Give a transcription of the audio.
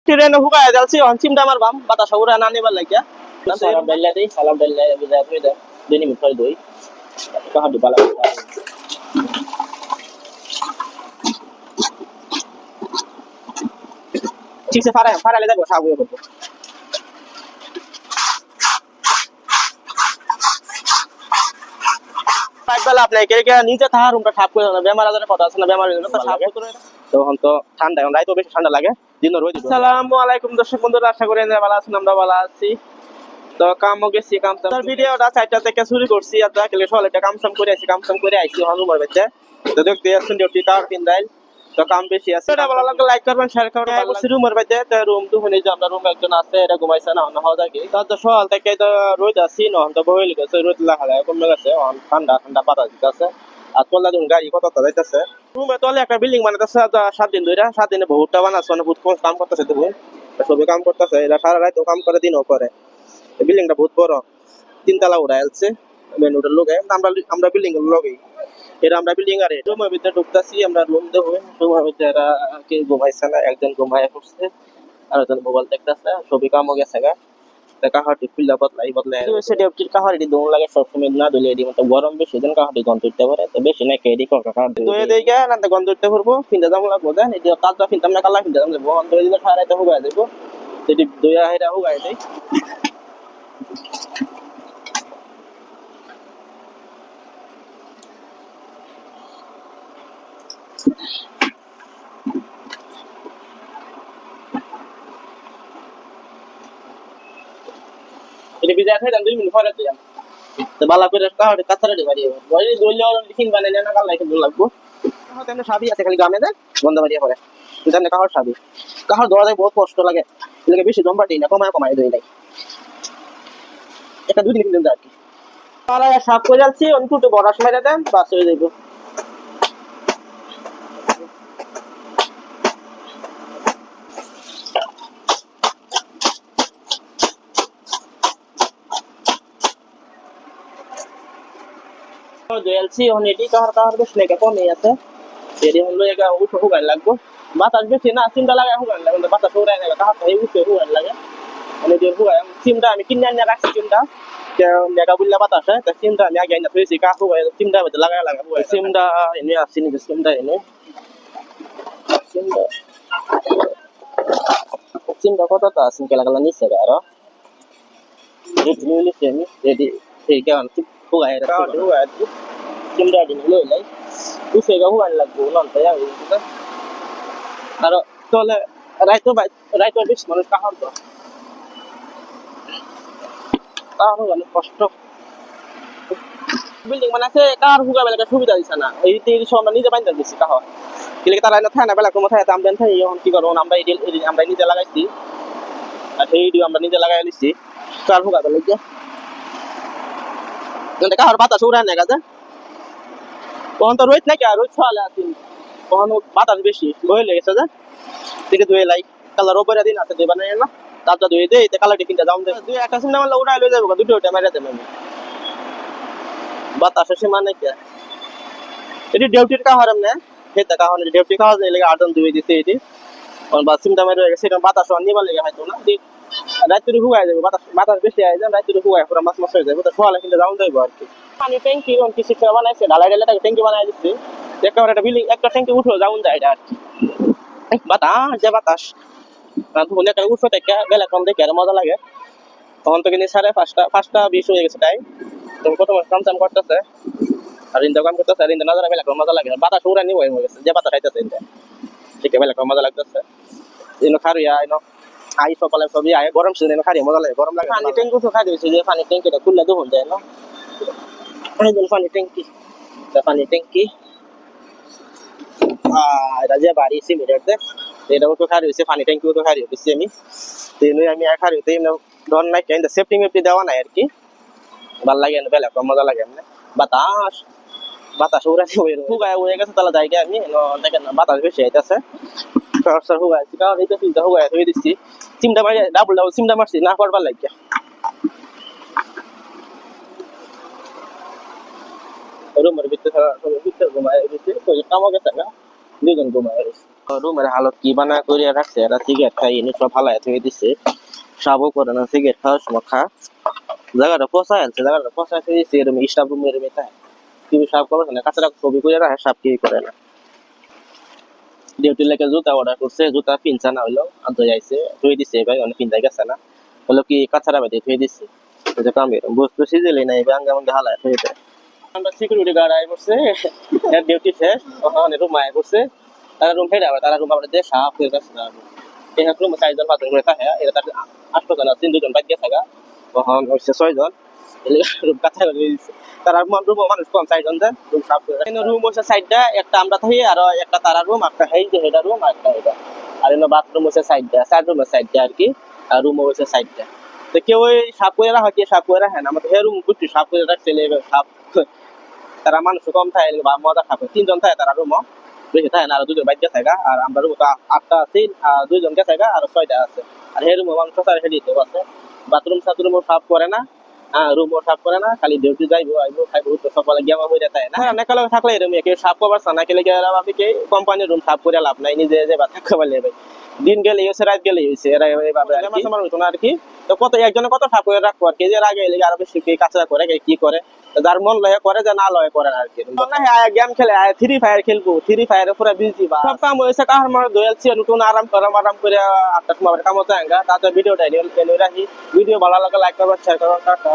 ট্রেনে হুগায় যাচ্ছি চিমটা আমার বাম বাতাস উড়া না নিবার লাগিয়া salam dalle dei salam dalle bisa tu ida deni mi thoi doi ka hadu bala ঠিক আছে ফারালে দেখবো সাগুয়ে করবো বেলা আপনি নিচে থাকার রুমটা সাফ করে বেমার আজারের কথা আছে না বেমার হয়ে গেল তো সাফ করে তখন তো ঠান্ডা এখন রাইতো বেশি ঠান্ডা লাগে দিন রোদ আসসালামু আলাইকুম দর্শক বন্ধুরা আশা করি ভালো আছেন আমরা ভালো আছি তো কামও গেছি কাম ভিডিওটা 4টা থেকে শুরু করছি আর দেখলে সকালে কাম করে আইছি রুমের ভিতরে তো দেখতে আসছেন ডিউটি কার পিন্দাইল তো কাম বেশি আছে এটা ভালো লাগলে লাইক করবেন শেয়ার করবেন অবশ্যই রুমের ভিতরে তো রুম দুখানে যে আমরা রুমে একজন আছে এটা ঘুমাইছে না না হওয়া যায় তো সকাল থেকে তো রোদ আছি না তো বই গেছে রোদ লাগালে কমে গেছে ঠান্ডা ঠান্ডা বাতাস দিতেছে আর তোলা দিন গাড়ি কত যাইতেছে রুমে তোলে একটা বিল্ডিং বানাইতেছে 7 দিন ধরে 7 দিনে বহুতটা বানাচ্ছে অনেক বহুত কাম করতেছে তো সবই কাম করতেছে এরা সারা রাত কাম করে দিনও করে বিল্ডিংটা বহুত বড় 3 তলা উড়াই আছে মেন রোডের লোকে আমরা বিল্ডিং এর লোকে এরা আমরা বিল্ডিং আর রুমের ভিতরে ঢুকতাছি আমরা রুম দেবো রুমের ভিতরে এরা কে ঘুমাইছে না একজন ঘুমায় পড়ছে আর একজন মোবাইল দেখতেছে ছবি কামও গেছে গা কাহাটি পিল্লা বদলাই সেটা হচ্ছে কাহাটি দোন লাগে সবসময় না দিলে এটি মতো গরম বেশি দিন কাহাটি গন্ধ উঠতে পারে তো বেশি না কেডি কর কাহাটি দয়ে দেই গা না গন্ধ উঠতে পারবো ফিন্দা দাম লাগবো দেন এটি কাজটা ফিনতাম না কালা ফিন্দা দাম লাগবো গন্ধ দিলে খারাইতে হুগায় দেবো এটি দয়া হেরা হুগায় দেই এটা বিজা খাই 2 মিনিট পরে দিলাম তো বালা করে কাহাড়ে কাছাড়ে বাড়ি বলি দইলে লিখিন বানাইলে না কাল লাইকে লাগবো হয়তো এমন সাবি আছে খালি গ্রামে দেন বন্ধ বাড়িয়া পড়ে কিন্তু এমনি কাহাড় সাবি কাহাড় ধরা যায় বহুত কষ্ট লাগে এলাকে বেশি দম বাটি না কমায় দই নাই এটা 2 দিন কিন্তু আর কি পালা সাপ করে যাচ্ছি অনেক একটু বড় সময় দেন বাস হয়ে যাইবো জেলছি এখন এটি কাহার বেশ লেগে কমে আছে এটি হলো এগা উঠো হুগান লাগবো বাতাস বেশি না চিমটা লাগায় হুগান লাগে বাতাস উড়ায় না কাহার থেকে উঠে হুগান লাগে মানে যে হুগায় চিমটা আমি কিনে আনিয়ে রাখছি চিমটা মেগা বুল্লা বাতাস হয় তা চিমটা আমি আগে আনিয়ে ফেলেছি কাহ হুগায় চিমটা লাগায় চিমটা এনে আসছি নিজে চিমটা এনে চিমটা কতটা আছে কেলা নিচ্ছে আরো নিচ্ছে আমি রেডি এই কেমন হুগায় হুগায় চিমটা দিন হলো লাই উঠে গা হুগান লাগবো নন্তে যাবে আর তলে রাইতো বেশি মানুষ কাহার তো কাহার হুগানো কষ্ট বিল্ডিং বানাইছে কাহার হুগা বেলাকে সুবিধা দিচ্ছে না এই সব আমরা নিজে বাইন্দা দিচ্ছি কাহার কিন্তু তারা না থাকে না বেলা কোনো থাকে আমরা থাকি এখন কি করবো আমরা আমরা নিজে লাগাইছি আর সেই আমরা নিজে লাগাই নিচ্ছি কার হুগা বেলা কাহার বাতাস উড়ায় না গাছে তখন তো রোহিত নাকি আর রোহিত ছয়ালে আসিন তখন বাতাস বেশি বয়ে লেগেছে যে থেকে ধুয়ে লাই কালার ওপরে দিন আছে দুই বানাই না তারটা ধুয়ে দেয় কালারটি কিনতে দাম দেয় দুই একটা সিনেমা মারলে উড়াই লয়ে যাবো দুটো ওটা মেরে দেবে আমি বাতাসের সীমা নাই কে এটি ডিউটির কাহার এমনি সেটা কাহন ডিউটি কাহা যায় লেগে আটজন ধুয়ে দিছে এটি বা সিমটা মেরে গেছে এটা বাতাস নিবার লেগে হয়তো না রাত্রি হুগায় যাবে বাতাস বেশি আয় যান রাত্রি হুগায় পুরো মাছ হয়ে যাবে তো সকালে কিন্তু দাম দেবো আর কি পানি ট্যাঙ্কি কিছু বানাইছে ঢালাই ট্যাঙ্কি বানাই দিচ্ছে একেবারে একটা বিল্ডিং একটা ট্যাঙ্কি উঠো যাউন যায় এটা আর কি বাতাস যে বাতাস ধুলে একটা উঠো থেকে বেলা কম দেখে আর মজা লাগে তখন তো কিন্তু 5:20 হয়ে গেছে টাইম তখন কত কাম চাম করতেছে আর ইন্দা কাম করতেছে আর ইন্দা নাজারা বেলা কম মজা লাগে বাতাস উড়া নিয়ে হয়ে গেছে যে বাতাস খাইতেছে ইন্দা ঠিক বেলা কম মজা লাগতেছে ইনো খারিয়া ইনো আই সকালে সবই আয় গরম সিজনে খারিয়া মজা লাগে গরম লাগে পানি ট্যাঙ্কি উঠো খাই দিয়েছে যে পানি ট্যাঙ্কিটা খুললে দুহন যায় না পানি ট্যাঙ্কি এটা যে বাড়ি সিমেন্টের এটা তো খারি হয়েছে পানি ট্যাঙ্কিও তো খারি হয়েছি আমি খারি হতে ধর নাই কেন সেফটি মেফটি দেওয়া নাই আর কি ভাল লাগে না বেলা কম মজা লাগে এমনি বাতাস উড়াতে হুগায় উড়ে গেছে তাহলে যাই আমি দেখেন না বাতাস বেশি আইতেছে হুগাইছি কারণ এই তো চিন্তা হুগায় ধুয়ে দিচ্ছি চিমটা মারি ডাবল চিমটা মারছি না করবার লাগে রুমের ভিতরে ঘুমায় কামও গেছে না দুজন ঘুমায় রুমের হালত কি বানা করে রাখছে, এরা সিগারেট খাই এনে সব হালায় থেকে দিচ্ছে, সাবও করে না, সিগারেট খাওয়ার সময় খা, জায়গাটা পচা আছে, জায়গাটা পচা আছে দিচ্ছে, এরকম স্টাফ রুম এরকম তাই টিভি সাফ করবে না, কাঁচা ছবি করে রাখে, সাফ কি করে না। ডিউটি লেগে জুতা অর্ডার করছে, জুতা পিনছা না হইলো আনতে যাইছে, ধুয়ে দিচ্ছে ভাই, অনেক পিনতে গেছে না, হলো কি কাঁচারা বাদে ধুয়ে দিচ্ছে, কামে বস্তু সিজেলি নাই ব্যাঙ্গে আমাকে হালায় ধুয়ে দেয়। আমরা সিকিউরিটি গার্ড আয় করছে, এর ডিউটি শেষ, ওখানে রুম আয় করছে, তারা রুম হেরে আবার, তারা রুম আবার দিয়ে সাফ করে রাখছে না, এই রুম 4 জন 5 জন করে থাকে, এরা তার 8 জন আছে, 2 জন বাদ গেছে গা, তখন হচ্ছে 6 জন রুম কাঁচা করে দিচ্ছে, তারা রুম মানুষ কম 4 জন দেন রুম সাফ করে রাখে। রুম হচ্ছে সাইডটা, একটা আমরা থাকি আর একটা তারা রুম, একটা হেই যে হেডা রুম আর একটা হেডা, আর এনে বাথরুম হচ্ছে সাইডটা, 4 রুমের সাইডটা আর কি, আর রুম হচ্ছে সাইডটা। তো কেউ ওই সাফ করে রাখা, কে সাফ করে রাখে না, আমাদের হে রুম কুচি সাফ করে রাখছে, সাফ তারা মানুষ কম থাকে বা মজা খাবে, 3 জন থাকে তারা রুমও বেশি থাকে না, আর 2 জন বাইক গেছে গা, আর আমরা রুম তো 8টা আছি, আর 2 জন গেছে গা, আর 6টা আছে, আর হে রুমও মানুষ আছে, হেডি তো আছে, বাথরুম সাথরুমও সাফ করে না, হ্যাঁ রুমও সাফ করে না, খালি ডিউটি যাইবো আইবো খাইবো তো সকালে গেমা হয়ে যায় না, অনেক লোক থাকলে এরকম কেউ সাফ করবার না, কেলে ভাবি কি কোম্পানির রুম সাফ করে লাভ নাই, নিজে যে বা থাকতে পারলে ভাই, দিন গেলে হয়েছে রাত গেলে হয়েছে, এরা এইভাবে আমার হইতো না আর কি। তো কত একজনে কত সাফ করে রাখবো আর কি, যে আগে এলে আরো বেশি কাঁচা করে কি করে, যার মন লয়ে করে, যে না লয়ে করে আর কি। গেম খেলে ফ্রি ফায়ার খেলবো, ফ্রি ফায়ারে পুরো বিজি বা সব কাম হয়েছে, কাহার মার দোয়ালছি নতুন আরাম করে 8টার সময় কাম হচ্ছে, তাতে ভিডিওটা রাখি, ভিডিও ভালো লাগে লাইক করবেন, শেয়ার করবেন, টাটা।